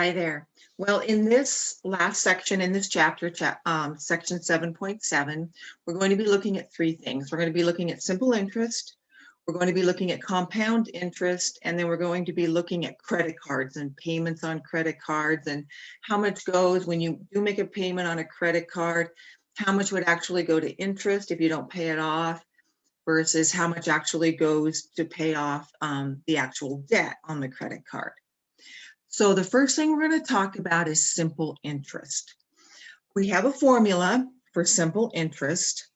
Hi there. Well, in this last section in this chapter, section 7.7, we're going to be looking at three things. We're going to be looking at simple interest, we're going to be looking at compound interest, and then we're going to be looking at credit cards and payments on credit cards and how much goes when you do make a payment on a credit card, how much would actually go to interest if you don't pay it off versus how much actually goes to pay off the actual debt on the credit card. So the first thing we're going to talk about is simple interest. We have a formula for simple interest,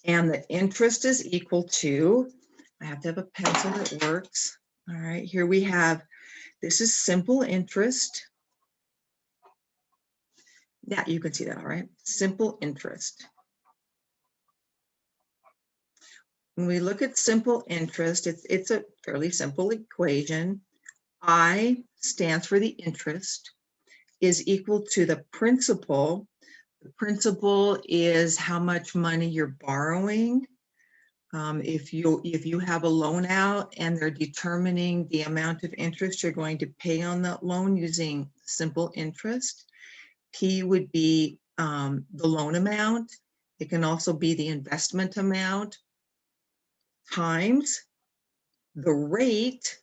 and the interest is equal to, I have to have a pencil that works. All right, here we have, this is simple interest. Yeah, you can see that, all right? Simple interest. When we look at simple interest, it's a fairly simple equation. I stands for the interest, is equal to the principal. The principal is how much money you're borrowing. If you have a loan out and they're determining the amount of interest you're going to pay on that loan using simple interest, P would be the loan amount. It can also be the investment amount times the rate.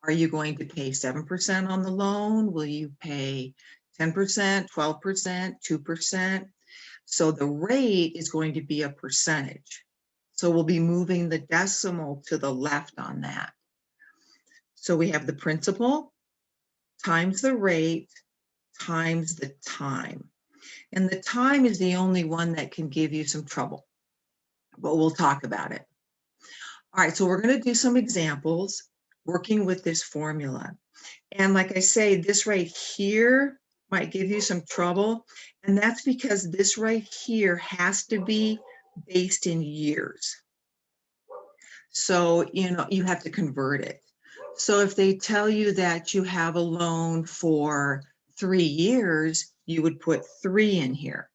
Are you going to pay 7% on the loan? Will you pay 10%, 12%, 2%? So the rate is going to be a percentage. So we'll be moving the decimal to the left on that. So we have the principal times the rate times the time. And the time is the only one that can give you some trouble, but we'll talk about it. All right, so we're going to do some examples working with this formula. And like I say, this right here might give you some trouble. And that's because this right here has to be based in years. So, you have to convert it. So if they tell you that you have a loan for 3 years, you would put 3 in here.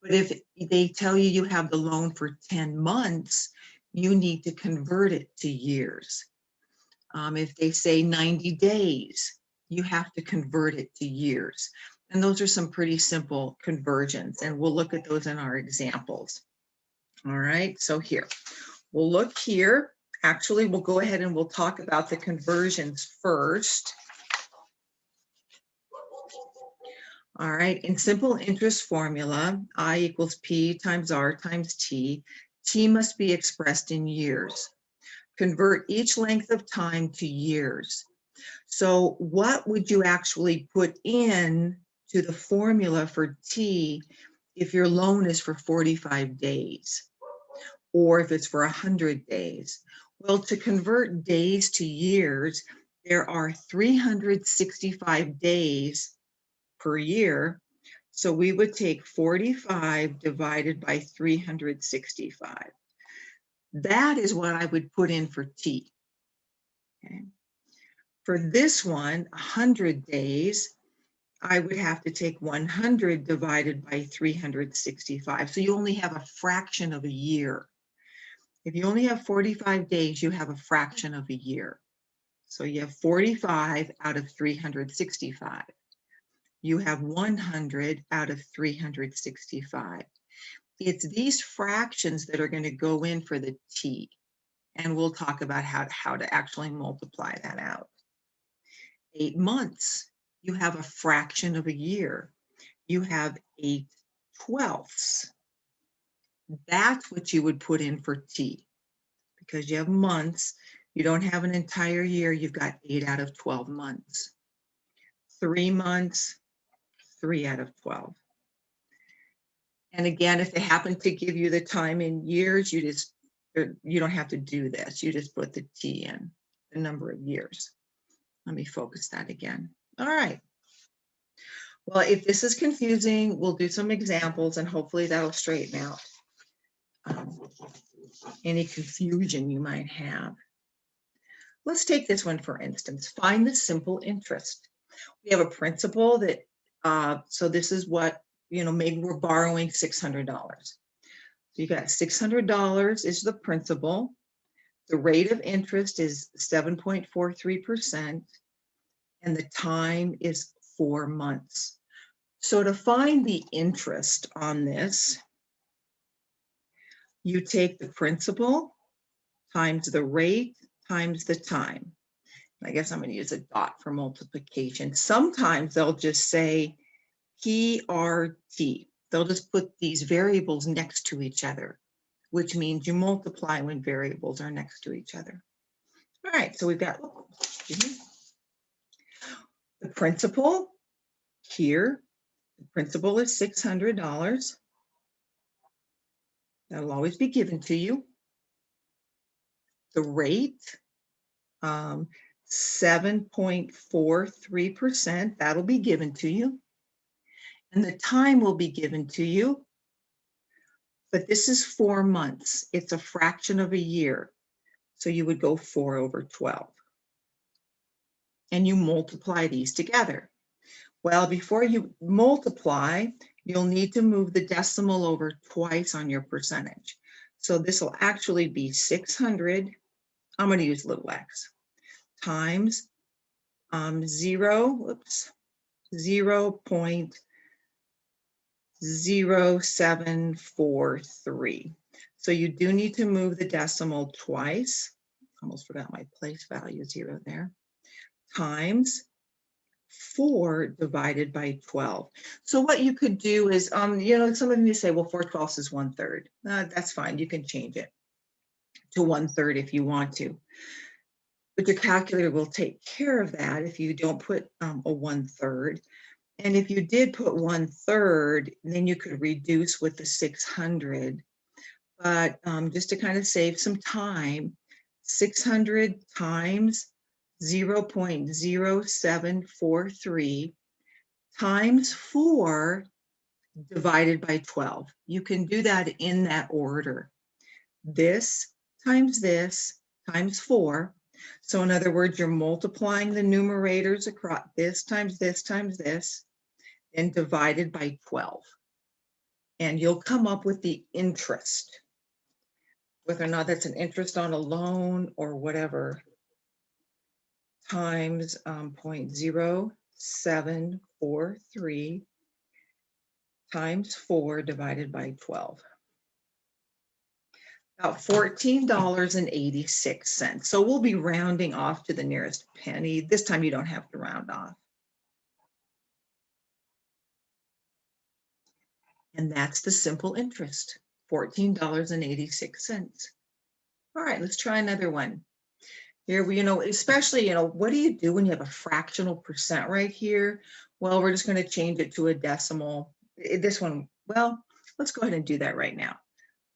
But if they tell you you have the loan for 10 months, you need to convert it to years. If they say 90 days, you have to convert it to years. And those are some pretty simple conversions, and we'll look at those in our examples. All right, so here, we'll look here. Actually, we'll go ahead and we'll talk about the conversions first. All right, in simple interest formula, I equals P times R times T. T must be expressed in years. Convert each length of time to years. So what would you actually put in to the formula for T if your loan is for 45 days or if it's for 100 days? Well, to convert days to years, there are 365 days per year. So we would take 45 divided by 365. That is what I would put in for T. Okay. For this one, 100 days, I would have to take 100 divided by 365. So you only have a fraction of a year. If you only have 45 days, you have a fraction of a year. So you have 45 out of 365. You have 100 out of 365. It's these fractions that are going to go in for the T. And we'll talk about how to actually multiply that out. 8 months, you have a fraction of a year. You have 8/12. That's what you would put in for T. Because you have months, you don't have an entire year, you've got 8 out of 12 months. 3 months, 3 out of 12. And again, if they happen to give you the time in years, you don't have to do this. You just put the T in, the number of years. Let me focus that again. All right. Well, if this is confusing, we'll do some examples and hopefully that'll straighten out any confusion you might have. Let's take this one, for instance. Find the simple interest. We have a principal that, so this is what, maybe we're borrowing $600. So you got $600 is the principal. The rate of interest is 7.43%. and the time is 4 months. So to find the interest on this, you take the principal times the rate times the time. I guess I'm going to use a dot for multiplication. Sometimes they'll just say PRT. They'll just put these variables next to each other, which means you multiply when variables are next to each other. All right, so we've got the principal here. The principal is $600. That'll always be given to you. The rate, 7.43%, that'll be given to you. And the time will be given to you. But this is 4 months. It's a fraction of a year. So you would go 4 over 12. And you multiply these together. Well, before you multiply, you'll need to move the decimal over twice on your percentage. So this will actually be 600, I'm going to use little x, times 0.0743. So you do need to move the decimal twice. Almost forgot my place value 0 there. Times 4 divided by 12. So what you could do is, you know, some of you say, well, 4/12 is 1/3. That's fine. You can change it to 1/3 if you want to. But your calculator will take care of that if you don't put a 1/3. And if you did put 1/3, then you could reduce with the 600. But just to kind of save some time, 600 times 0.0743 times 4 divided by 12. You can do that in that order. This times 4. So in other words, you're multiplying the numerators across this times this times this, and divided by 12. And you'll come up with the interest, whether or not that's an interest on a loan or whatever, times 0.0743 times 4 divided by 12. About $14.86. So we'll be rounding off to the nearest penny. This time you don't have to round off. And that's the simple interest, $14.86. All right, let's try another one. Here, you know, especially, you know, what do you do when you have a fractional percent right here? Well, we're just going to change it to a decimal. This one, well, let's go ahead and do that right now.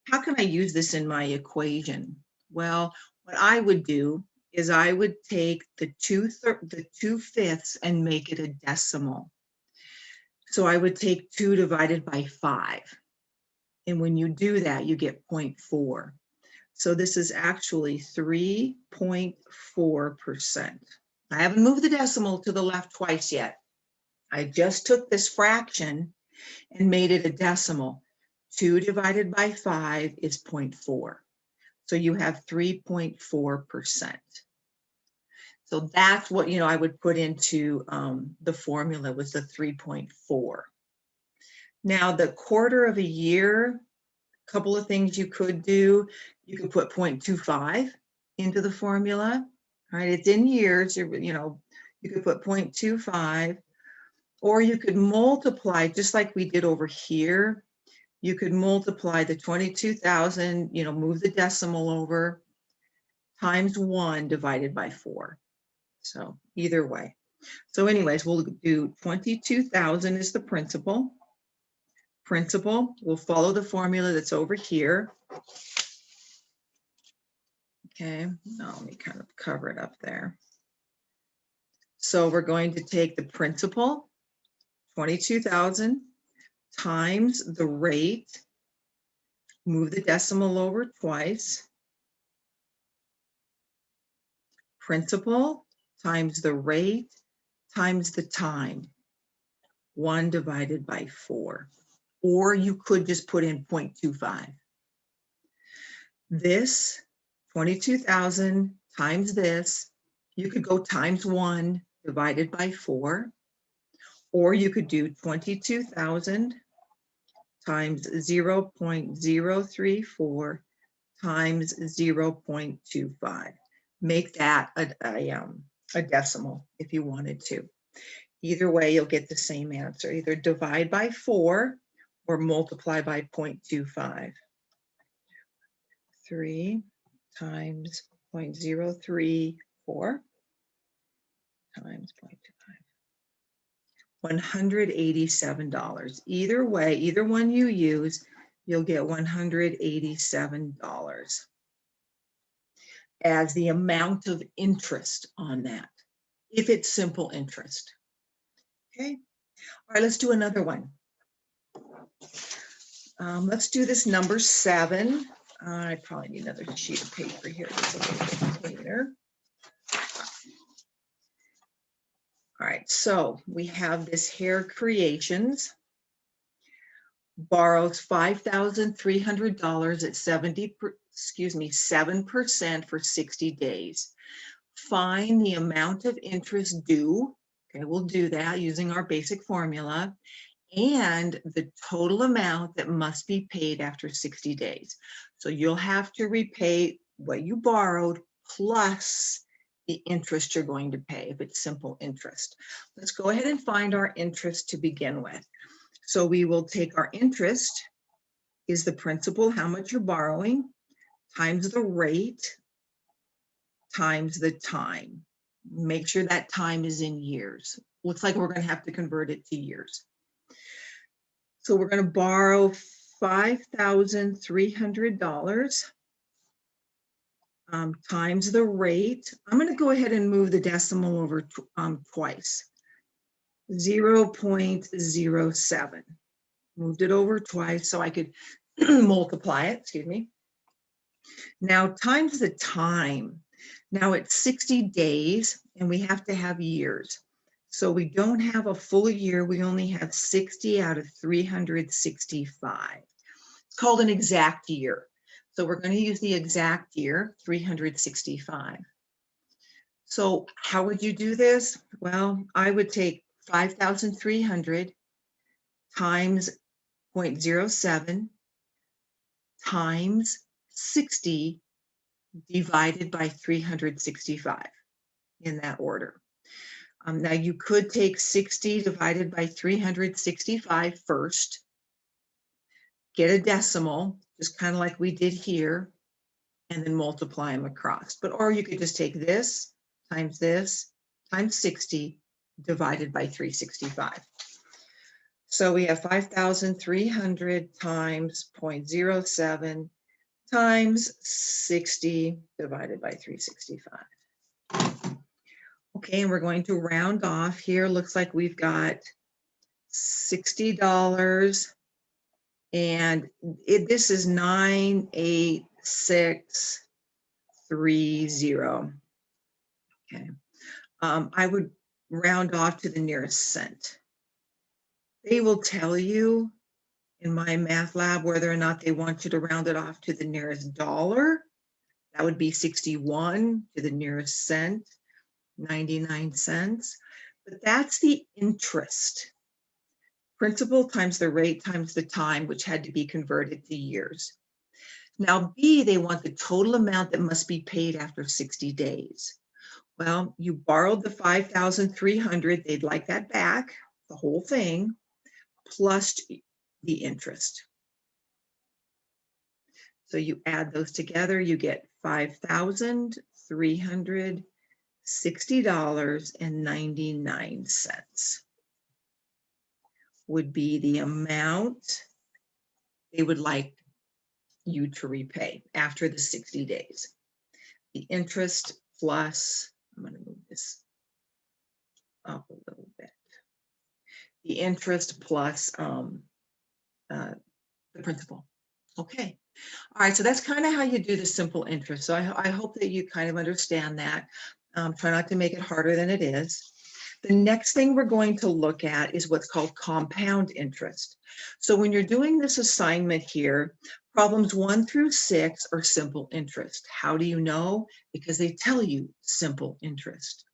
How can I use this in my equation? Well, what I would do is I would take the 2/5 and make it a decimal. So I would take 2 divided by 5. And when you do that, you get 0.4. So this is actually 3.4%. I haven't moved the decimal to the left twice yet. I just took this fraction and made it a decimal. 2 divided by 5 is 0.4. So you have 3.4%. So that's what, you know, I would put into the formula was the 3.4. Now the quarter of a year, a couple of things you could do. You could put 0.25 into the formula, right? It's in years, you know, you could put 0.25, or you could multiply just like we did over here. You could multiply the 22,000, you know, move the decimal over, times 1 divided by 4. So either way. So anyways, we'll do 22,000 is the principal. Principal, we'll follow the formula that's over here. Okay, now let me kind of cover it up there. So we're going to take the principal, 22,000, times the rate, move the decimal over twice. Principal times the rate times the time, 1 divided by 4. Or you could just put in 0.25. This 22,000 times this, you could go times 1 divided by 4, or you could do 22,000 times 0.034 times 0.25. Make that a decimal if you wanted to. Either way, you'll get the same answer. Either divide by 4 or multiply by 0.25. 3 times 0.034 times 0.25. $187. Either way, either one you use, you'll get $187 as the amount of interest on that, if it's simple interest. Okay, all right, let's do another one. Let's do this number 7. I probably need another sheet of paper here. It's a little bit cleaner. All right, so we have this Hair Creations. Borrows $5,300 at 7% for 60 days. Find the amount of interest due. Okay, we'll do that using our basic formula, and the total amount that must be paid after 60 days. So you'll have to repay what you borrowed plus the interest you're going to pay if it's simple interest. Let's go ahead and find our interest to begin with. So we will take our interest is the principal, how much you're borrowing, times the rate, times the time. Make sure that time is in years. Looks like we're going to have to convert it to years. So we're going to borrow $5,300 times the rate. I'm going to go ahead and move the decimal over twice. 0.07. Moved it over twice so I could multiply it, excuse me. Now times the time. Now it's 60 days and we have to have years. So we don't have a full year, we only have 60 out of 365. It's called an exact year. So we're going to use the exact year, 365. So how would you do this? Well, I would take 5,300 times 0.07 times 60 divided by 365 in that order. Now you could take 60 divided by 365 first, get a decimal, just kind of like we did here, and then multiply them across. Or you could just take this times 60 divided by 365. So we have 5,300 times 0.07 times 60 divided by 365. Okay, and we're going to round off here. Looks like we've got $60, and this is 98630. Okay, I would round off to the nearest cent. They will tell you in my math lab whether or not they want you to round it off to the nearest dollar. That would be 61 to the nearest cent, 99 cents. But that's the interest. Principal times the rate times the time, which had to be converted to years. Now B, they want the total amount that must be paid after 60 days. Well, you borrowed the 5,300, they'd like that back, the whole thing, plus the interest. So you add those together, you get $5,360.99 would be the amount they would like you to repay after the 60 days. The interest plus, I'm going to move this up a little bit. The interest plus the principal. Okay. All right, so that's kind of how you do the simple interest. So I hope that you kind of understand that. Try not to make it harder than it is. The next thing we're going to look at is what's called compound interest. So when you're doing this assignment here, problems 1 through 6 are simple interest. How do you know? Because they tell you simple interest.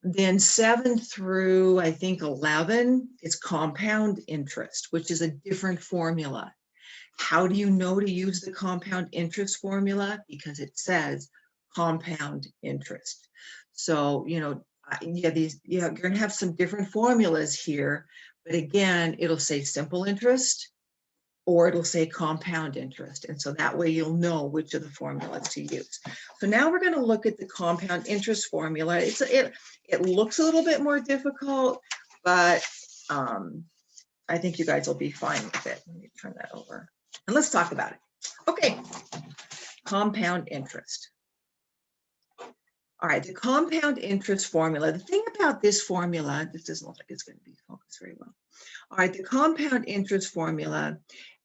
Then 7 through, I think, 11 is compound interest, which is a different formula. How do you know to use the compound interest formula? Because it says compound interest. So, yeah, you're going to have some different formulas here, but again, it'll say simple interest or it'll say compound interest. And so that way you'll know which of the formulas to use. So now we're going to look at the compound interest formula. It looks a little bit more difficult, but I think you guys will be fine with it. Let me turn that over. And let's talk about it. Okay, compound interest. All right, the compound interest formula. The thing about this formula, this doesn't look like it's going to be focused very well. All right, the compound interest formula,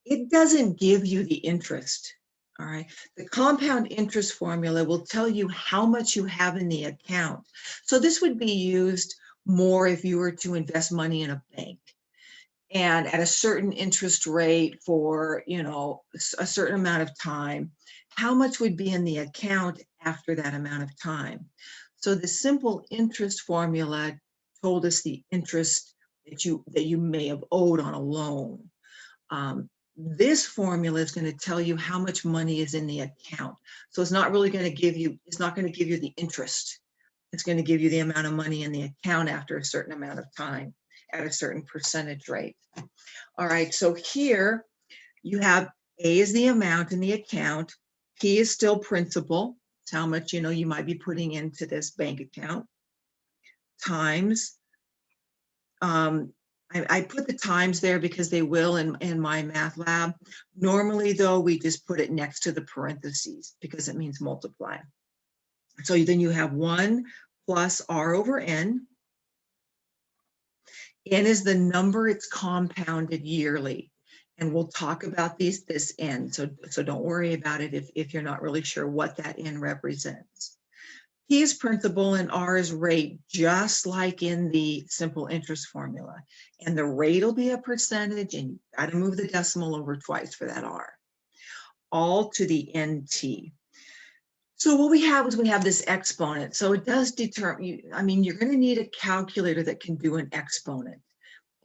it doesn't give you the interest. All right, the compound interest formula will tell you how much you have in the account. So this would be used more if you were to invest money in a bank. And at a certain interest rate for, a certain amount of time, how much would be in the account after that amount of time? So the simple interest formula told us the interest that you may have owed on a loan. This formula is going to tell you how much money is in the account. So it's not really going to give you, it's not going to give you the interest. It's going to give you the amount of money in the account after a certain amount of time at a certain percentage rate. All right, so here you have A is the amount in the account, P is still principal. It's how much you might be putting into this bank account, times. I put the times there because they will in my math lab. Normally, though, we just put it next to the parentheses because it means multiply. So then you have 1 plus R over N. N is the number it's compounded yearly. And we'll talk about this N. So don't worry about it if you're not really sure what that N represents. P is principal and R is rate, just like in the simple interest formula. And the rate will be a percentage, and you've got to move the decimal over twice for that R. All to the NT. So what we have is we have this exponent. So it does determine, you're going to need a calculator that can do an exponent.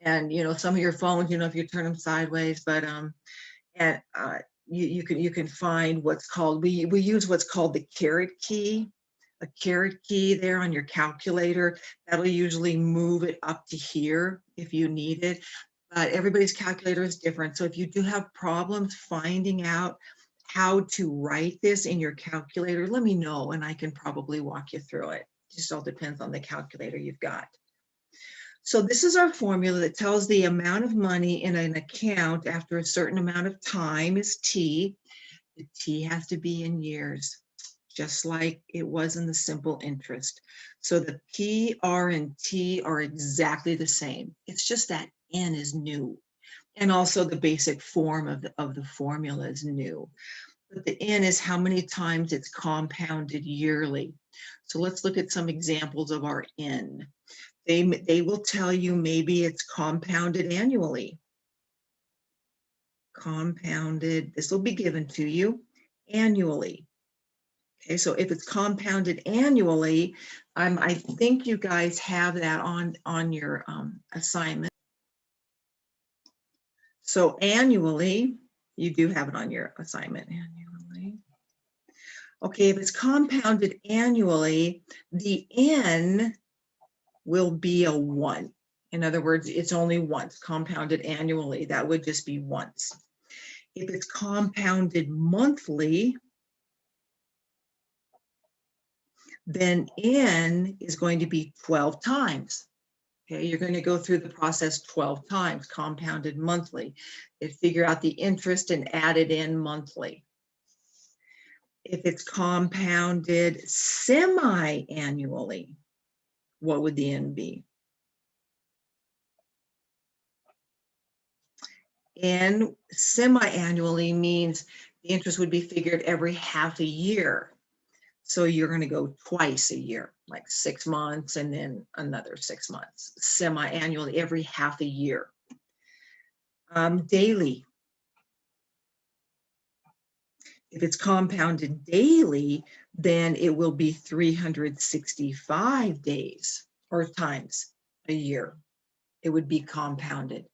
And, some of your phones, if you turn them sideways, but you can find what's called, we use what's called the caret key, a caret key there on your calculator. That'll usually move it up to here if you need it. But everybody's calculator is different. So if you do have problems finding out how to write this in your calculator, let me know and I can probably walk you through it. It just all depends on the calculator you've got. So this is our formula that tells the amount of money in an account after a certain amount of time is T. The T has to be in years, just like it was in the simple interest. So the P, R, and T are exactly the same. It's just that N is new. And also the basic form of the formula is new. But the N is how many times it's compounded yearly. So let's look at some examples of our N. They will tell you maybe it's compounded annually. Compounded, this will be given to you annually. Okay, so if it's compounded annually, I think you guys have that on your assignment. So annually, you do have it on your assignment annually. Okay, if it's compounded annually, the N will be a 1. In other words, it's only once, compounded annually. That would just be once. If it's compounded monthly, then N is going to be 12 times. Okay, you're going to go through the process 12 times, compounded monthly. And figure out the interest and add it in monthly. If it's compounded semi-annually, what would the N be? And semi-annually means the interest would be figured every half a year. So you're going to go twice a year, like 6 months and then another 6 months, semi-annually, every half a year. Daily. If it's compounded daily, then it will be 365 days or times a year. It would be compounded.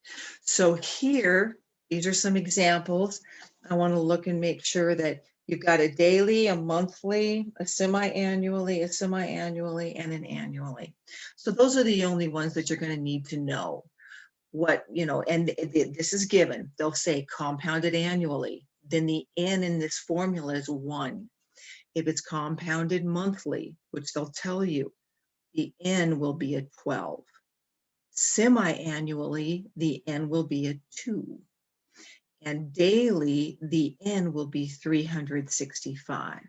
So here, these are some examples. I want to look and make sure that you've got a daily, a monthly, a semi-annually, and an annually. So those are the only ones that you're going to need to know. What, and this is given. They'll say compounded annually. Then the N in this formula is 1. If it's compounded monthly, which they'll tell you, the N will be a 12. Semi-annually, the N will be a 2. And daily, the N will be 365.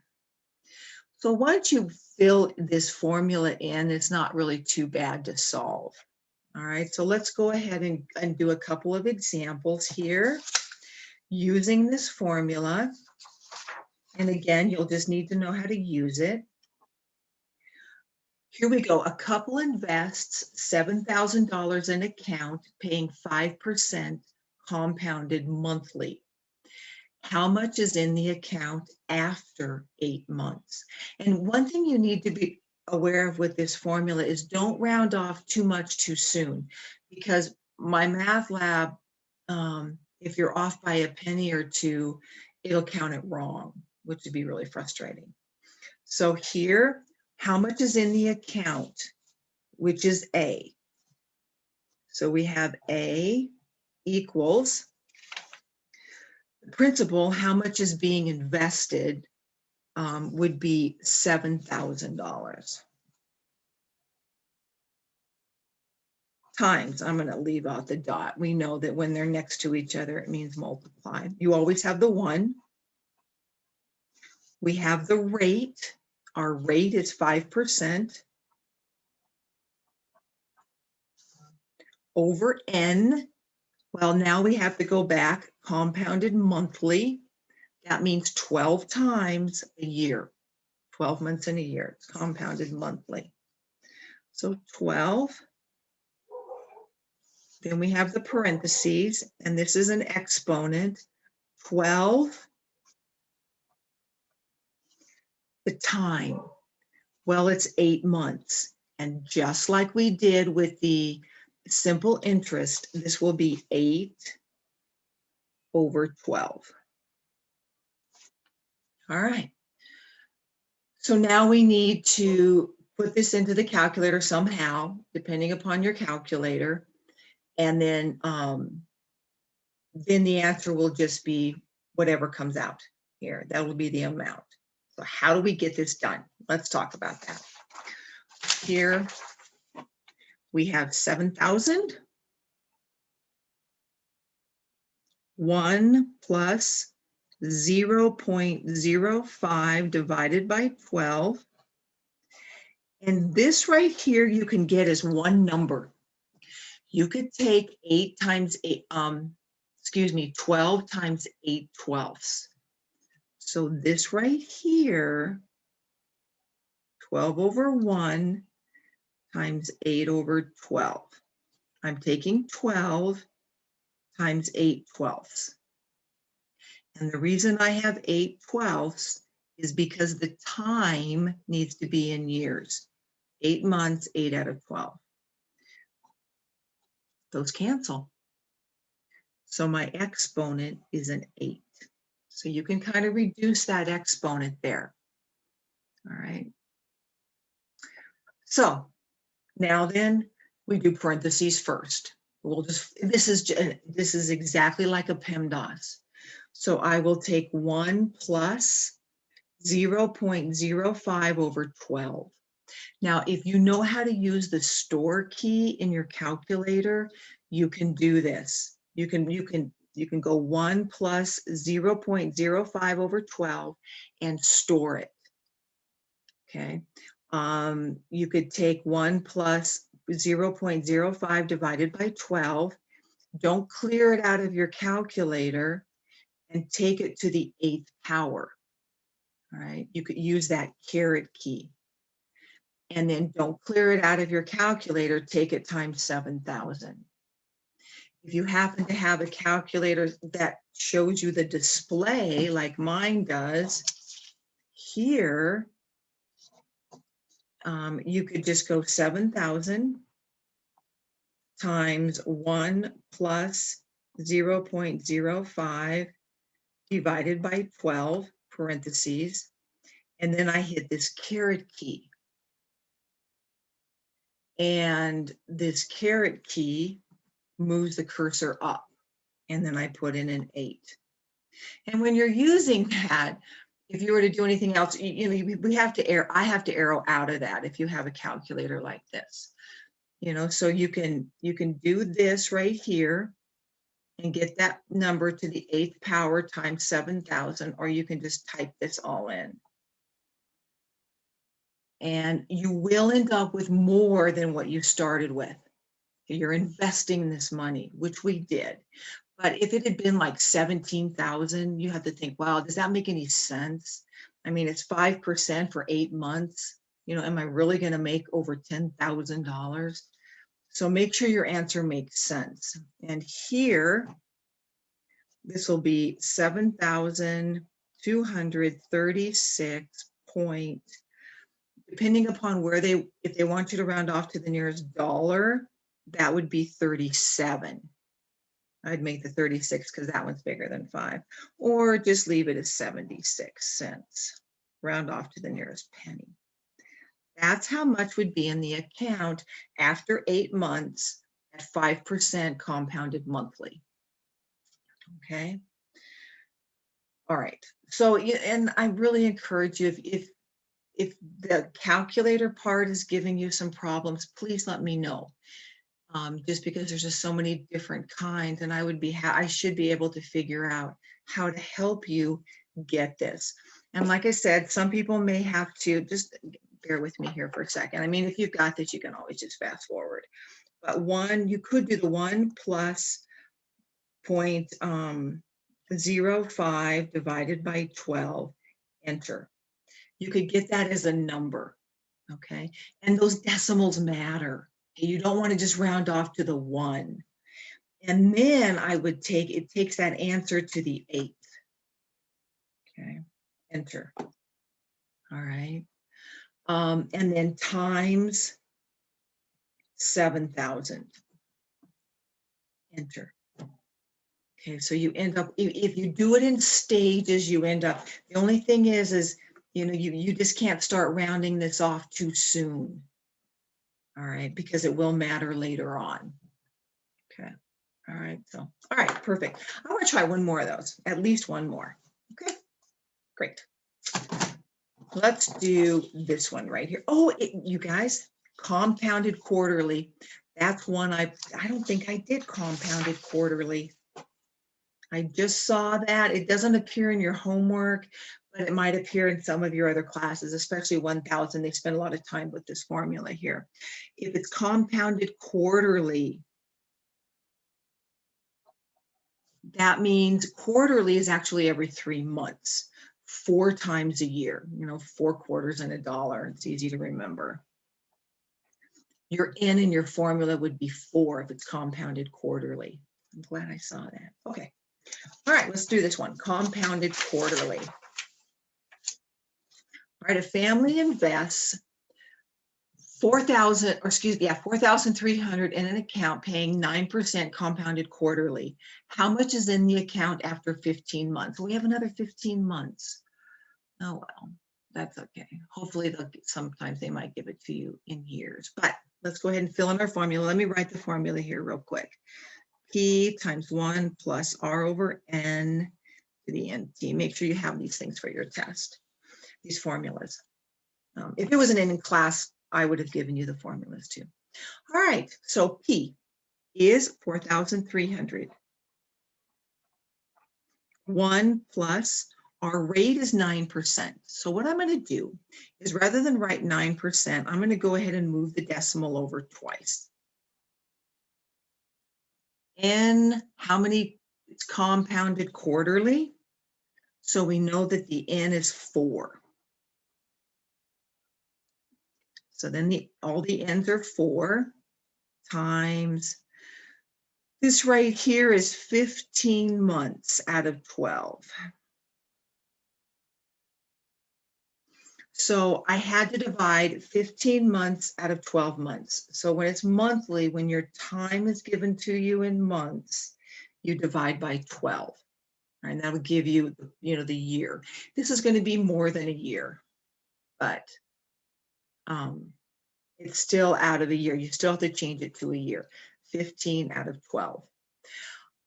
So once you fill this formula in, it's not really too bad to solve. All right, so let's go ahead and do a couple of examples here using this formula. And again, you'll just need to know how to use it. Here we go. A couple invests $7,000 in account, paying 5% compounded monthly. How much is in the account after 8 months? And one thing you need to be aware of with this formula is don't round off too much too soon, because my math lab, if you're off by a penny or two, it'll count it wrong, which would be really frustrating. So here, how much is in the account, which is A. So we have A equals the principal, how much is being invested, would be $7,000. Times, I'm going to leave out the dot. We know that when they're next to each other, it means multiply. You always have the 1. We have the rate. Our rate is 5%. Over N. Well, now we have to go back, compounded monthly. That means 12 times a year, 12 months in a year. It's compounded monthly. So 12. Then we have the parentheses, and this is an exponent. 12. The time. Well, it's 8 months. And just like we did with the simple interest, this will be 8 over 12. All right. So now we need to put this into the calculator somehow, depending upon your calculator. And then the answer will just be whatever comes out here. That will be the amount. So how do we get this done? Let's talk about that. Here we have 7,000. 1 plus 0.05 divided by 12. And this right here you can get as one number. You could take 8 times 8, 12 times 8/12. So this right here, 12 over 1 times 8 over 12. I'm taking 12 times 8/12. And the reason I have 8/12 is because the time needs to be in years. 8 months, 8 out of 12. Those cancel. So my exponent is an 8. So you can kind of reduce that exponent there. All right. So now then we do parentheses first. We'll just, this is exactly like a PEMDAS. So I will take 1 plus 0.05 over 12. Now, if you know how to use the store key in your calculator, you can do this. You can go 1 plus 0.05 over 12 and store it. Okay. You could take 1 plus 0.05 divided by 12. Don't clear it out of your calculator and take it to the 8th power. All right. You could use that caret key. And then don't clear it out of your calculator, take it times 7,000. If you happen to have a calculator that shows you the display like mine does, here, You could just go 7,000 times 1 plus 0.05 divided by 12, parentheses, and then I hit this caret key. And this caret key moves the cursor up, and then I put in an 8. And when you're using that, if you were to do anything else, we have to I have to arrow out of that if you have a calculator like this. So you can do this right here and get that number to the 8th power times 7,000, or you can just type this all in. And you will end up with more than what you started with. You're investing this money, which we did. But if it had been like 17,000, you have to think, wow, does that make any sense? I mean, it's 5% for 8 months. Am I really going to make over $10,000? So make sure your answer makes sense. And here, this will be 7,236 point, depending upon where if they want you to round off to the nearest dollar, that would be 37. I'd make the 36 because that one's bigger than 5, or just leave it as 76 cents. Round off to the nearest penny. That's how much would be in the account after 8 months at 5% compounded monthly. Okay. All right. So, and I really encourage you, if the calculator part is giving you some problems, please let me know. Just because there's just so many different kinds, and I should be able to figure out how to help you get this. And like I said, some people may have to just bear with me here for a second. I mean, if you've got this, you can always just fast forward. But you could do the 1 plus 0.05 divided by 12, enter. You could get that as a number, okay? And those decimals matter. You don't want to just round off to the 1. And then it takes that answer to the 8th. Okay, enter. All right. And then times 7,000. Enter. Okay, so you end up, if you do it in stages, you end up, the only thing is you just can't start rounding this off too soon. All right, because it will matter later on. Okay. All right. So, all right, perfect. I want to try one more of those, at least one more. Okay, great. Let's do this one right here. Oh, you guys, compounded quarterly. That's one I don't think I did compounded quarterly. I just saw that. It doesn't appear in your homework, but it might appear in some of your other classes, especially 1,000. They spend a lot of time with this formula here. If it's compounded quarterly, that means quarterly is actually every 3 months, 4 times a year, 4 quarters and $1. It's easy to remember. Your N in your formula would be 4 if it's compounded quarterly. I'm glad I saw that. Okay. All right, let's do this one, compounded quarterly. All right, a family invests $4,300 in an account paying 9% compounded quarterly. How much is in the account after 15 months? We have another 15 months. Oh, well, that's okay. Hopefully sometimes they might give it to you in years, but let's go ahead and fill in our formula. Let me write the formula here real quick. P times 1 plus R over N to the NT. Make sure you have these things for your test, these formulas. If it was an in class, I would have given you the formulas too. All right, so P is 4,300. 1 plus our rate is 9%. So what I'm going to do is rather than write 9%, I'm going to go ahead and move the decimal over twice. N, how many? It's compounded quarterly. So we know that the N is 4. So then all the N's are 4 times, this right here is 15 months out of 12. So I had to divide 15 months out of 12 months. So when it's monthly, when your time is given to you in months, you divide by 12. And that'll give you, the year. This is going to be more than a year, but it's still out of a year. You still have to change it to a year. 15 out of 12.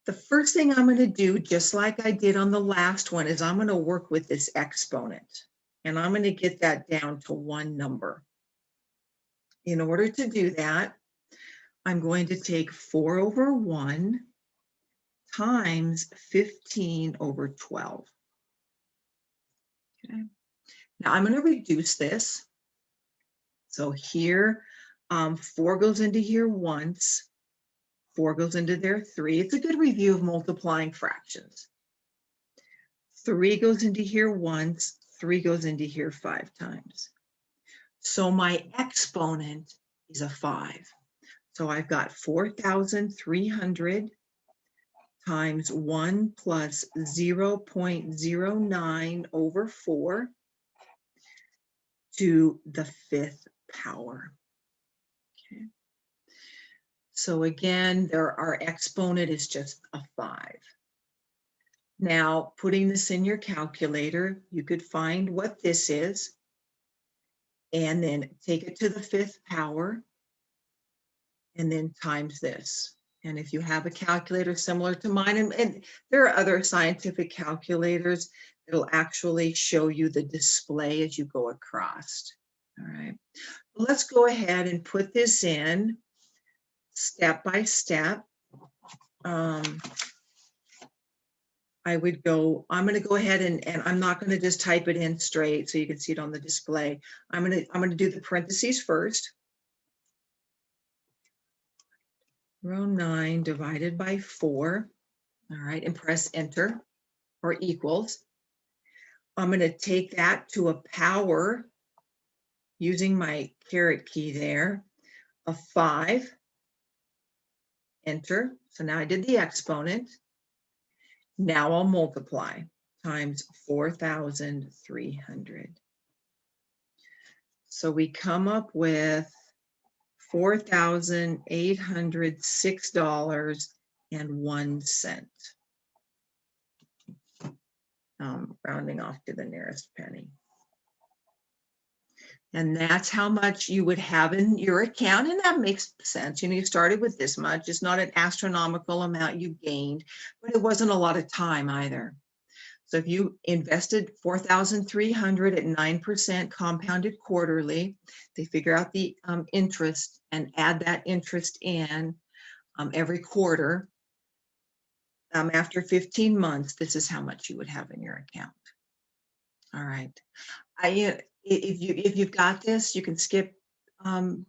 The first thing I'm going to do, just like I did on the last one, is I'm going to work with this exponent. And I'm going to get that down to one number. In order to do that, I'm going to take 4 over 1 times 15 over 12. Okay. Now I'm going to reduce this. So here, 4 goes into here once, 4 goes into there 3. It's a good review of multiplying fractions. 3 goes into here once, 3 goes into here 5 times. So my exponent is a 5. So I've got 4,300 times 1 plus 0.09 over 4 to the 5th power. Okay. So again, our exponent is just a 5. Now, putting this in your calculator, you could find what this is, and then take it to the 5th power, and then times this. And if you have a calculator similar to mine, and there are other scientific calculators that'll actually show you the display as you go across. All right, let's go ahead and put this in step by step. I'm going to go ahead and I'm not going to just type it in straight so you can see it on the display. I'm going to do the parentheses first. Row 9 divided by 4. All right, and press enter or equals. I'm going to take that to a power using my caret key there of 5. Enter. So now I did the exponent. Now I'll multiply times 4,300. So we come up with $4,806.01. Rounding off to the nearest penny. And that's how much you would have in your account. And that makes sense. You started with this much. It's not an astronomical amount you gained, but it wasn't a lot of time either. So if you invested 4,300 at 9% compounded quarterly, they figure out the interest and add that interest in every quarter. After 15 months, this is how much you would have in your account. All right. If you've got this, you can skip the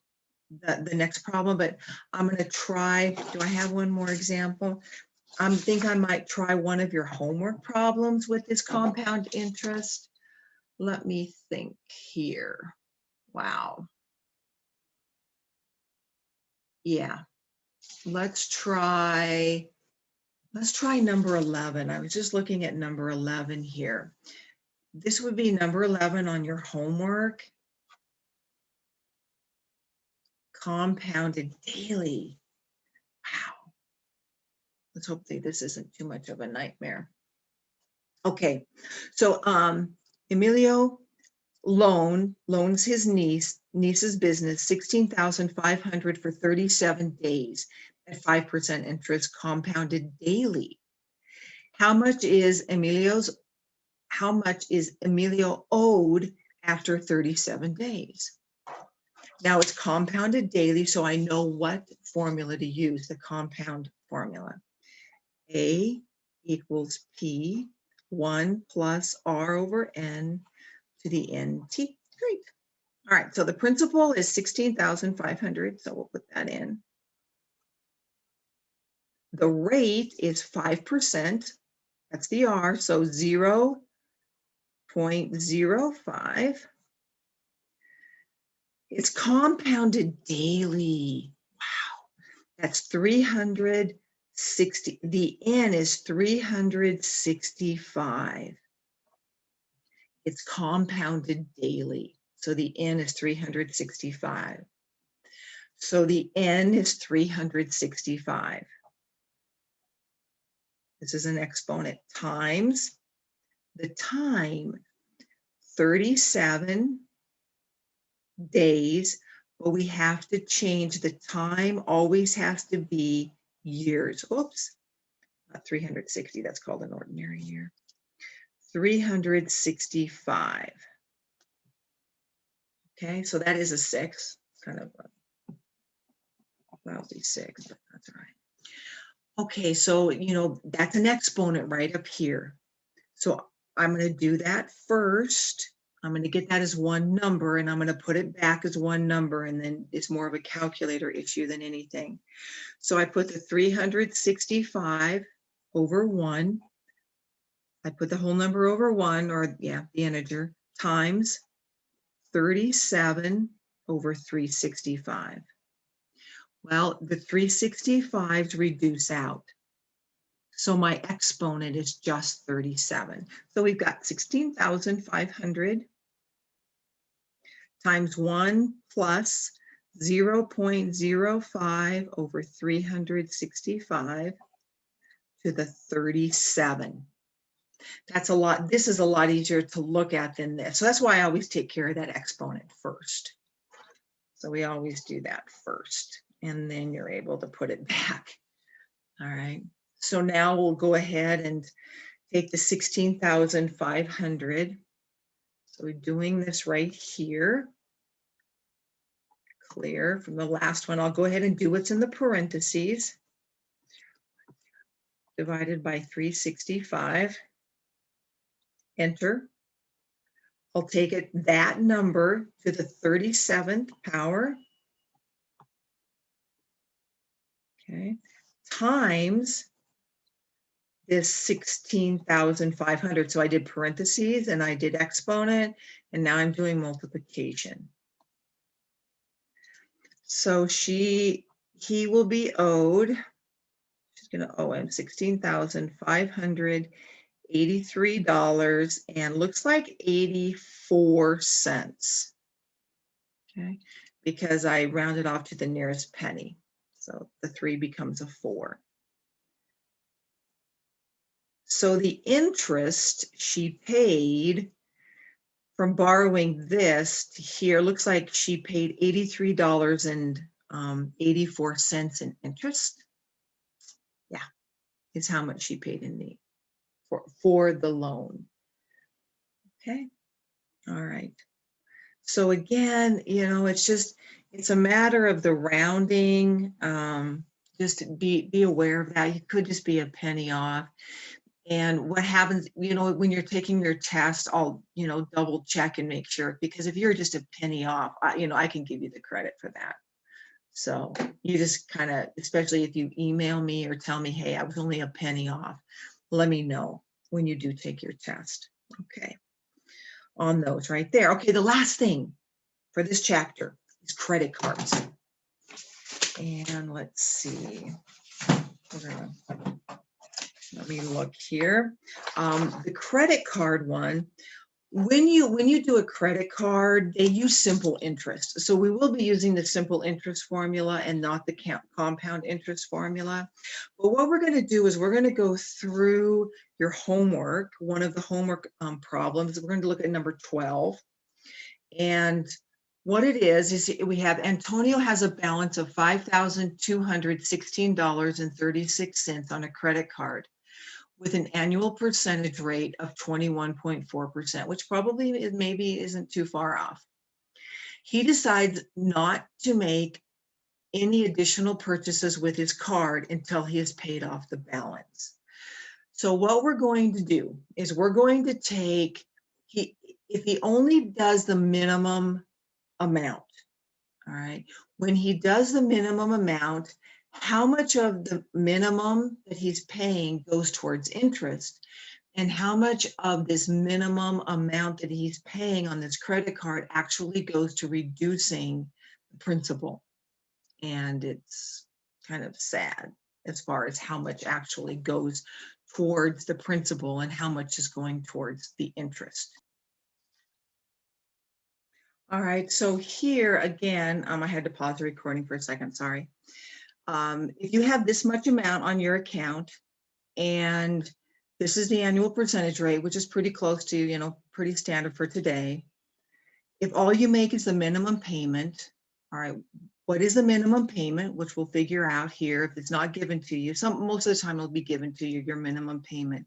next problem, but I'm going to try. Do I have one more example? I think I might try one of your homework problems with this compound interest. Let me think here. Wow. Yeah. Let's try number 11. I was just looking at number 11 here. This would be number 11 on your homework. Compounded daily. Wow. Let's hope that this isn't too much of a nightmare. Okay, so Emilio loans his niece's business $16,500 for 37 days at 5% interest compounded daily. How much is Emilio owed after 37 days? Now it's compounded daily, so I know what formula to use, the compound formula. A equals P 1 plus R over N to the NT. Great. All right, so the principal is 16,500, so we'll put that in. The rate is 5%. That's the R, so 0.05. It's compounded daily. Wow, that's 360. The N is 365. it's compounded daily. So the N is 365. So the N is 365. This is an exponent times the time, 37 days, but we have to change the time, always has to be years. Oops, not 360, that's called an ordinary year. 365. Okay, so that is a 6, kind of a lousy 6, but that's all right. Okay, so, that's an exponent right up here. So I'm going to do that first. I'm going to get that as one number, and I'm going to put it back as one number, and then it's more of a calculator issue than anything. So I put the 365 over 1. I put the whole number over 1, or the integer, times 37 over 365. Well, the 365s reduce out. So my exponent is just 37. So we've got 16,500 times 1 plus 0.05 over 365 to the 37. That's a lot. This is a lot easier to look at than this. So that's why I always take care of that exponent first. So we always do that first, and then you're able to put it back. All right. So now we'll go ahead and take the 16,500. So we're doing this right here. Clear from the last one. I'll go ahead and do what's in the parentheses. Divided by 365. Enter. I'll take that number to the 37th power. Okay. Times this 16,500. So I did parentheses and I did exponent, and now I'm doing multiplication. So he will be owed, she's going to owe him $16,583 and looks like 84 cents. Okay, because I rounded off to the nearest penny. So the 3 becomes a 4. So the interest she paid from borrowing this to here, looks like she paid $83.84 in interest. Yeah, is how much she paid in for the loan. Okay, all right. So again, it's a matter of the rounding. Just be aware of that. You could just be a penny off. And what happens, when you're taking your test, I'll, double check and make sure, because if you're just a penny off, I can give you the credit for that. So you just kind of, especially if you email me or tell me, hey, I was only a penny off, let me know when you do take your test. Okay. On those right there. Okay. The last thing for this chapter is credit cards. And let's see. Let me look here. The credit card one, when you do a credit card, they use simple interest. So we will be using the simple interest formula and not the compound interest formula. But what we're going to do is we're going to go through your homework. One of the homework problems, we're going to look at number 12. And what it is we have Antonio has a balance of $5,216.36 on a credit card with an annual percentage rate of 21.4%, which probably maybe isn't too far off. He decides not to make any additional purchases with his card until he has paid off the balance. So what we're going to do is we're going to take, if he only does the minimum amount, all right, when he does the minimum amount, how much of the minimum that he's paying goes towards interest, and how much of this minimum amount that he's paying on this credit card actually goes to reducing the principal. And it's kind of sad as far as how much actually goes towards the principal and how much is going towards the interest. All right, so here again, I had to pause the recording for a second, sorry. If you have this much amount on your account and this is the annual percentage rate, which is pretty close to, pretty standard for today. If all you make is the minimum payment, all right, what is the minimum payment, which we'll figure out here. If it's not given to you, most of the time it'll be given to you, your minimum payment.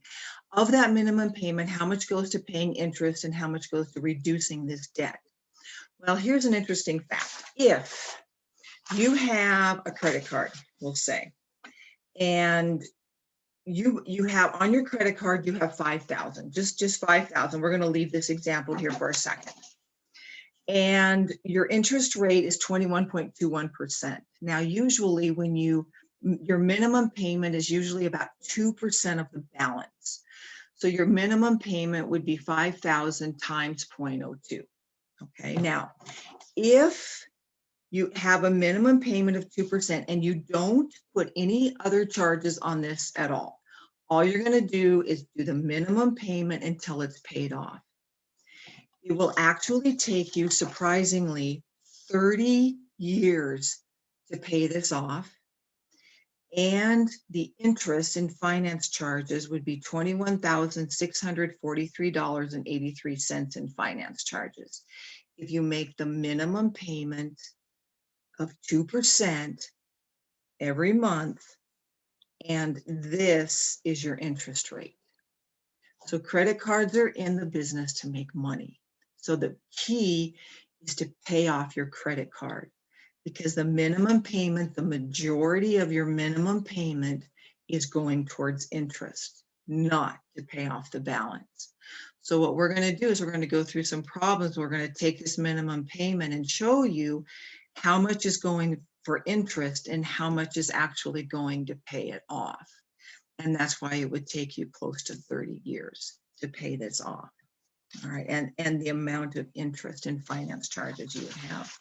Of that minimum payment, how much goes to paying interest and how much goes to reducing this debt? Well, here's an interesting fact. If you have a credit card, we'll say, and you have on your credit card, you have 5,000, just 5,000. We're going to leave this example here for a second. And your interest rate is 21.21%. Now, usually when your minimum payment is usually about 2% of the balance. So your minimum payment would be 5,000 times 0.02. Okay, now, if you have a minimum payment of 2% and you don't put any other charges on this at all you're going to do is do the minimum payment until it's paid off. It will actually take you, surprisingly, 30 years to pay this off. And the interest and finance charges would be $21,643.83 in finance charges. If you make the minimum payment of 2% every month, and this is your interest rate. So credit cards are in the business to make money. So the key is to pay off your credit card, because the minimum payment, the majority of your minimum payment is going towards interest, not to pay off the balance. So what we're going to do is we're going to go through some problems. We're going to take this minimum payment and show you how much is going for interest and how much is actually going to pay it off. And that's why it would take you close to 30 years to pay this off. All right, and the amount of interest and finance charges you would have.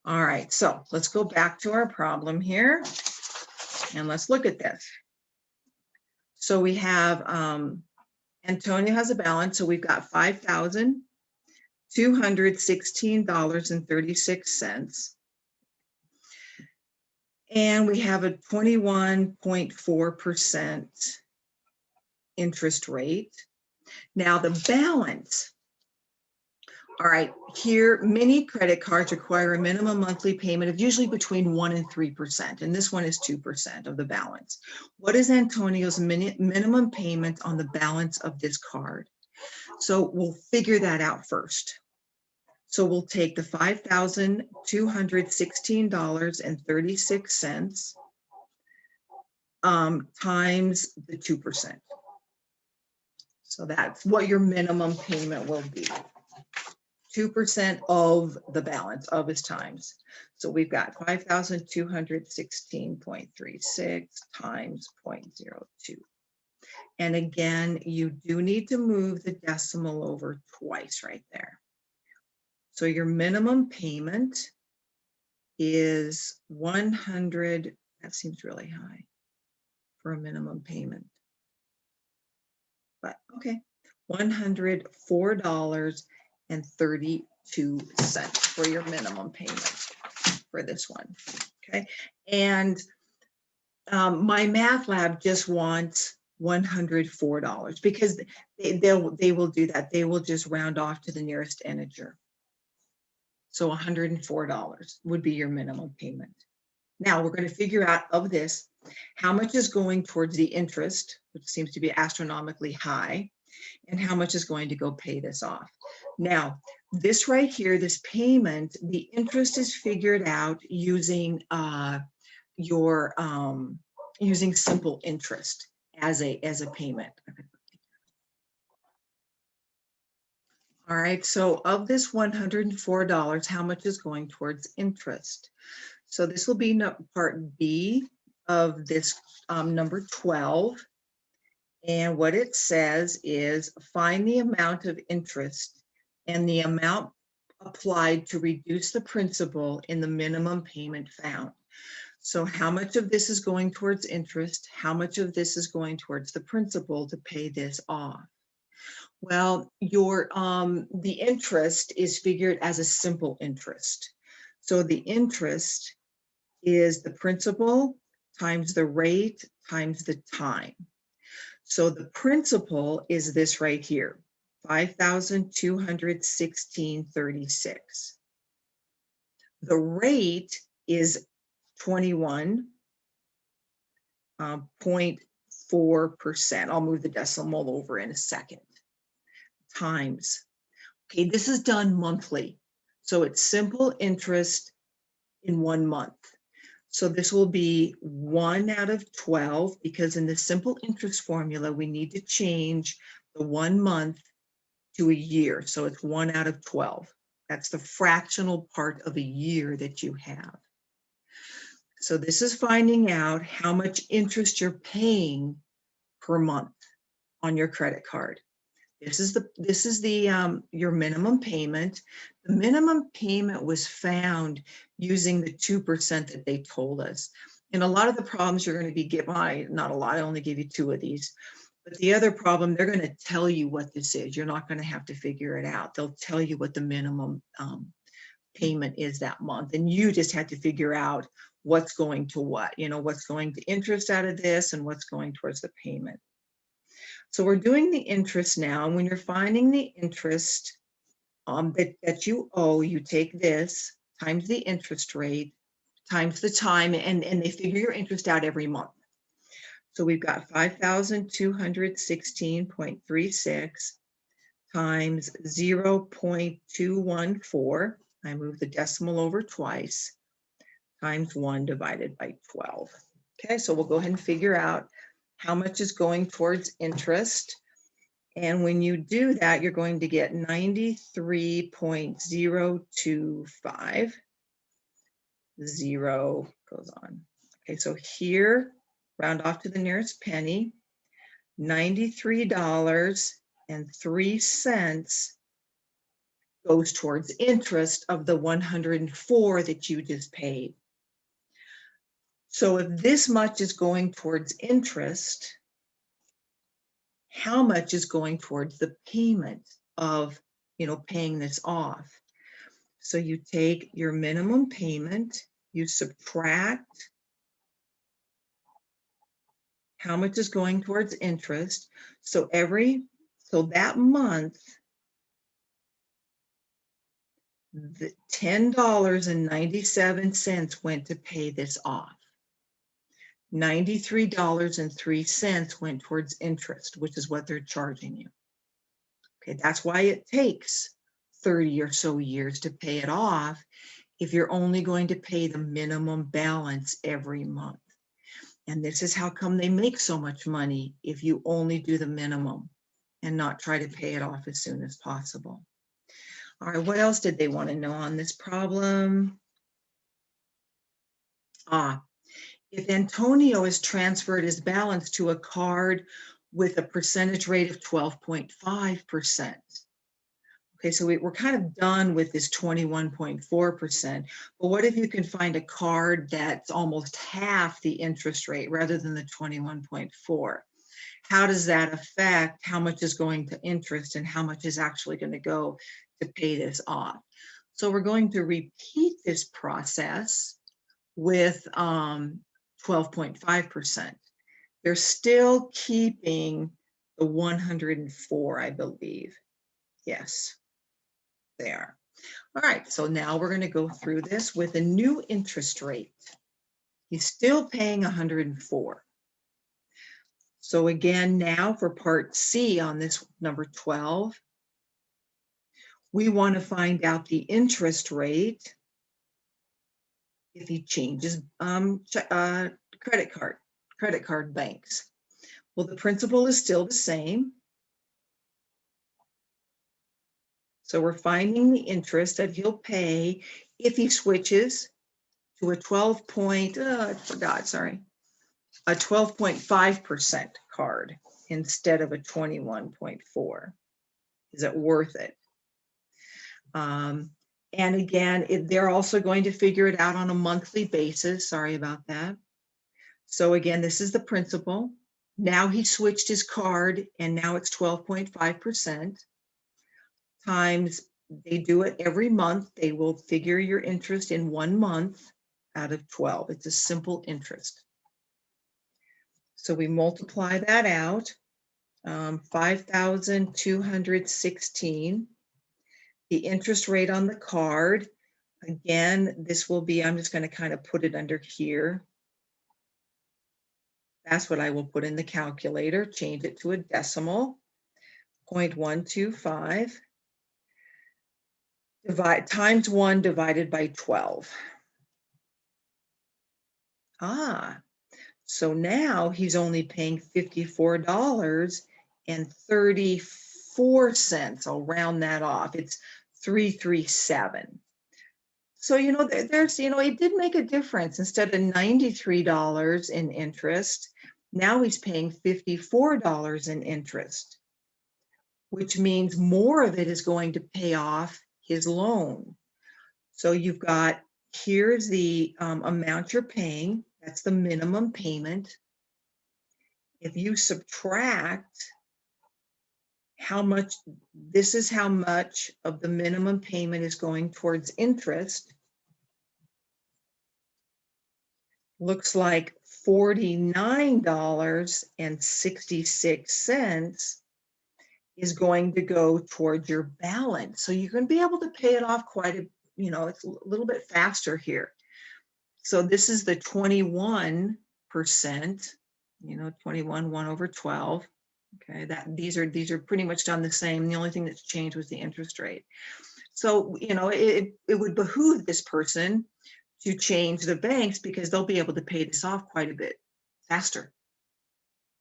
All right, so let's go back to our problem here and let's look at this. So we have Antonio has a balance, so we've got $5,216.36. And we have a 21.4% interest rate. Now the balance, all right, here, many credit cards require a minimum monthly payment of usually between 1% and 3%, and this one is 2% of the balance. What is Antonio's minimum payment on the balance of this card? So we'll figure that out first. So we'll take the $5,216.36 times the 2%. So that's what your minimum payment will be. 2% of the balance of his times. So we've got 5,216.36 times 0.02. And again, you do need to move the decimal over twice right there. So your minimum payment is 100, that seems really high for a minimum payment. But okay, $104.32 for your minimum payment for this one. Okay, and my math lab just wants $104 because they will do that. They will just round off to the nearest integer. So $104 would be your minimum payment. Now we're going to figure out of this, how much is going towards the interest, which seems to be astronomically high, and how much is going to go pay this off. Now, this right here, this payment, the interest is figured out using using simple interest as a payment. All right, so of this $104, how much is going towards interest? So this will be part B of this number 12. And what it says is find the amount of interest and the amount applied to reduce the principal in the minimum payment found. So how much of this is going towards interest? How much of this is going towards the principal to pay this off? Well, the interest is figured as a simple interest. So the interest is the principal times the rate times the time. So the principal is this right here, 5,216.36. The rate is 21.4%. I'll move the decimal over in a second. Times. Okay, this is done monthly. So it's simple interest in 1 month. So this will be 1 out of 12 because in the simple interest formula, we need to change the 1 month to a year. So it's 1 out of 12. That's the fractional part of a year that you have. So this is finding out how much interest you're paying per month on your credit card. This is your minimum payment. The minimum payment was found using the 2% that they told us. And a lot of the problems you're going to be given, not a lot, I only gave you 2 of these. But the other problem, they're going to tell you what this is. You're not going to have to figure it out. They'll tell you what the minimum payment is that month. And you just had to figure out what's going to what, what's going to interest out of this and what's going towards the payment. So we're doing the interest now. And when you're finding the interest that you owe, you take this times the interest rate times the time, and they figure your interest out every month. So we've got 5,216.36 times 0.214. I move the decimal over twice, times 1 divided by 12. Okay, so we'll go ahead and figure out how much is going towards interest. And when you do that, you're going to get 93.025. 0 goes on. Okay, so here, round off to the nearest penny, $93.03 goes towards interest of the 104 that you just paid. So if this much is going towards interest, how much is going towards the payment of, paying this off? So you take your minimum payment, you subtract how much is going towards interest. So that month, the $10.97 went to pay this off. $93.03 went towards interest, which is what they're charging you. Okay, that's why it takes 30 or so years to pay it off if you're only going to pay the minimum balance every month. And this is how come they make so much money if you only do the minimum and not try to pay it off as soon as possible. All right, what else did they want to know on this problem? If Antonio is transferred his balance to a card with a percentage rate of 12.5%. Okay, so we're kind of done with this 21.4%, but what if you can find a card that's almost half the interest rate rather than the 21.4? How does that affect how much is going to interest and how much is actually going to go to pay this off? So we're going to repeat this process with 12.5%. They're still keeping the 104, I believe. Yes, they are. All right, so now we're going to go through this with a new interest rate. He's still paying 104. So again, now for part C on this number 12, we want to find out the interest rate if he changes credit card banks. Well, the principal is still the same. So we're finding the interest that he'll pay if he switches to a 12.5% card instead of a 21.4. Is it worth it? And again, they're also going to figure it out on a monthly basis. Sorry about that. So again, this is the principal. Now he switched his card and now it's 12.5% times, they do it every month. They will figure your interest in 1 month out of 12. It's a simple interest. So we multiply that out, 5,216. The interest rate on the card, again, this will be, I'm just going to kind of put it under here. That's what I will put in the calculator, change it to a decimal, 0.125, times 1 divided by 12. So now he's only paying $54.34. I'll round that off. It's 337. So, there's, it did make a difference. Instead of $93 in interest, now he's paying $54 in interest, which means more of it is going to pay off his loan. So you've got, here's the amount you're paying. That's the minimum payment. If you subtract how much, this is how much of the minimum payment is going towards interest. Looks like $49.66 is going to go towards your balance. So you're going to be able to pay it off quite a, it's a little bit faster here. So this is the 21%, 21, 1 over 12. Okay, these are pretty much done the same. The only thing that's changed was the interest rate. So, it would behoove this person to change the banks because they'll be able to pay this off quite a bit faster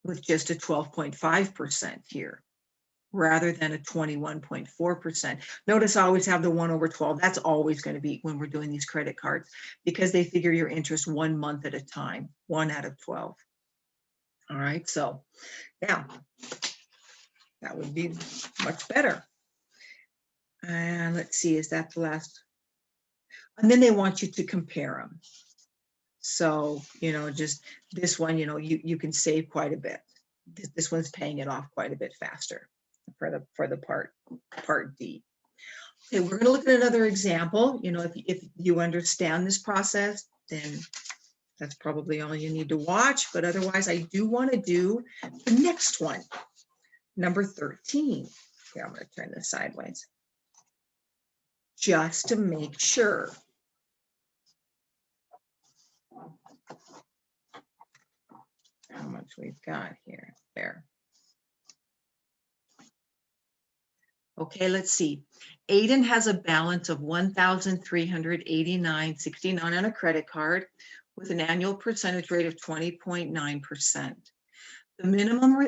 with just a 12.5% here rather than a 21.4%. Notice I always have the 1 over 12. That's always going to be when we're doing these credit cards because they figure your interest 1 month at a time, 1 out of 12. All right, so now that would be much better. And let's see, is that the last? And then they want you to compare them. So, just this one, you can save quite a bit. This one's paying it off quite a bit faster for the part D. Okay, we're going to look at another example. If you understand this process, then that's probably all you need to watch. But otherwise, I do want to do the next one, number 13. Here, I'm going to turn this sideways just to make sure. How much we've got here, there. Okay, let's see. Aiden has a balance of $1,389.69 on a credit card with an annual percentage rate of 20.9%. The minimum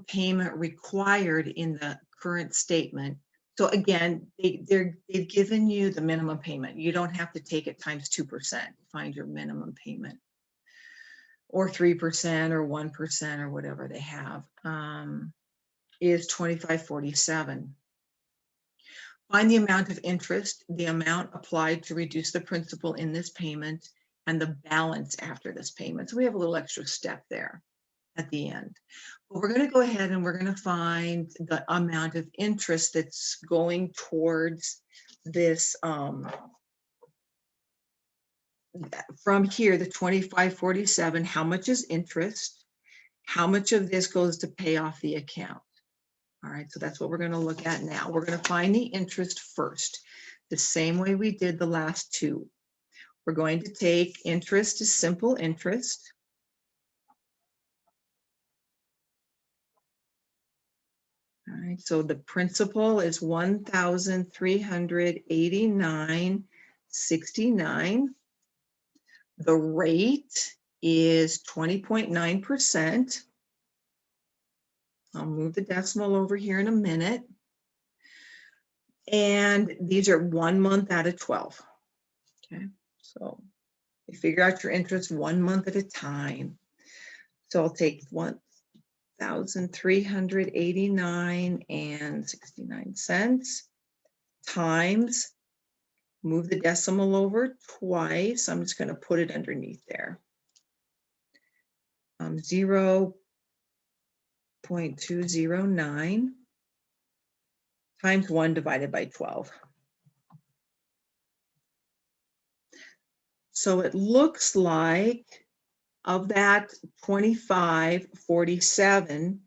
payment required in the current statement. So again, they've given you the minimum payment. You don't have to take it times 2% to find your minimum payment, or 3% or 1% or whatever they have, is $25.47. Find the amount of interest, the amount applied to reduce the principal in this payment, and the balance after this payment. So we have a little extra step there at the end. But we're going to go ahead and we're going to find the amount of interest that's going towards this from here, the $25.47. How much is interest? How much of this goes to pay off the account? All right, so that's what we're going to look at now. We're going to find the interest first, the same way we did the last two. We're going to take interest as simple interest. All right, so the principal is $1,389.69. The rate is 20.9%. I'll move the decimal over here in a minute. And these are 1 month out of 12. Okay, so you figure out your interest 1 month at a time. So I'll take 1,389.69 times, move the decimal over twice. I'm just going to put it underneath there. 0 0.209 times 1 divided by 12. So it looks like of that 25.47,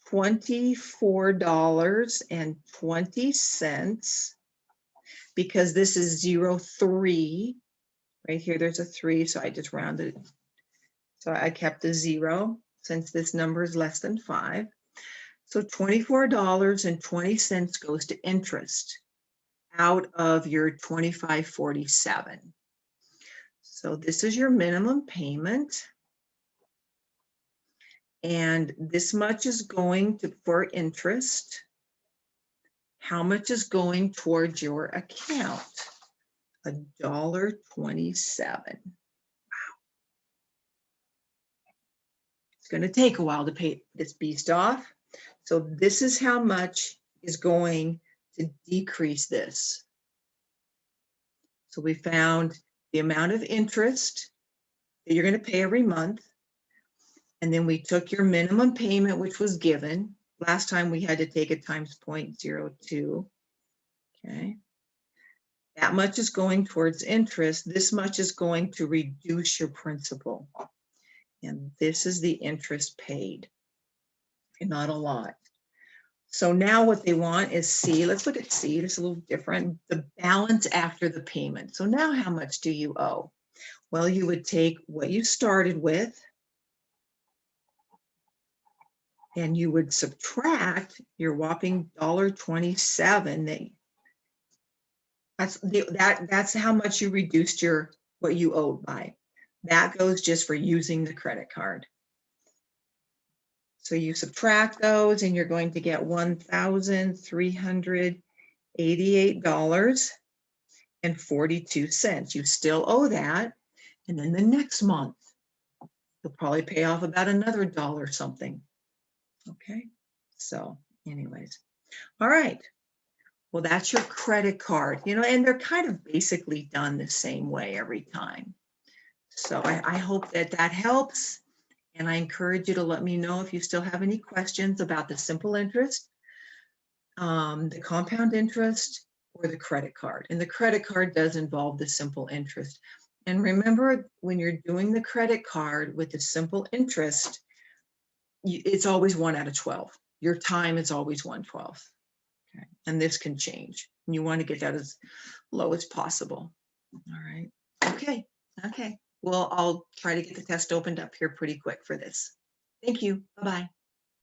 $24.20, because this is 0.3 right here. There's a 3, so I just rounded. So I kept the 0 since this number is less than 5. So $24.20 goes to interest out of your 25.47. So this is your minimum payment. And this much is going to for interest. How much is going towards your account? $1.27. Wow. It's going to take a while to pay this beast off. So this is how much is going to decrease this. So we found the amount of interest that you're going to pay every month. And then we took your minimum payment, which was given. Last time we had to take it times 0.02. Okay. That much is going towards interest. This much is going to reduce your principal. And this is the interest paid. And not a lot. So now what they want is C. Let's look at C. It's a little different. The balance after the payment. So now how much do you owe? Well, you would take what you started with, and you would subtract your whopping $1.27. That's how much you reduced what you owed by. That goes just for using the credit card. So you subtract those and you're going to get $1,388.42. You still owe that. And then the next month, you'll probably pay off about another dollar something. Okay. So anyways, all right. Well, that's your credit card, and they're kind of basically done the same way every time. So I hope that helps. And I encourage you to let me know if you still have any questions about the simple interest, the compound interest, or the credit card. And the credit card does involve the simple interest. And remember, when you're doing the credit card with the simple interest, it's always 1 out of 12. Your time is always 1/12. Okay. And this can change. And you want to get that as low as possible. All right. Okay. Okay. Well, I'll try to get the test opened up here pretty quick for this. Thank you. Bye-bye.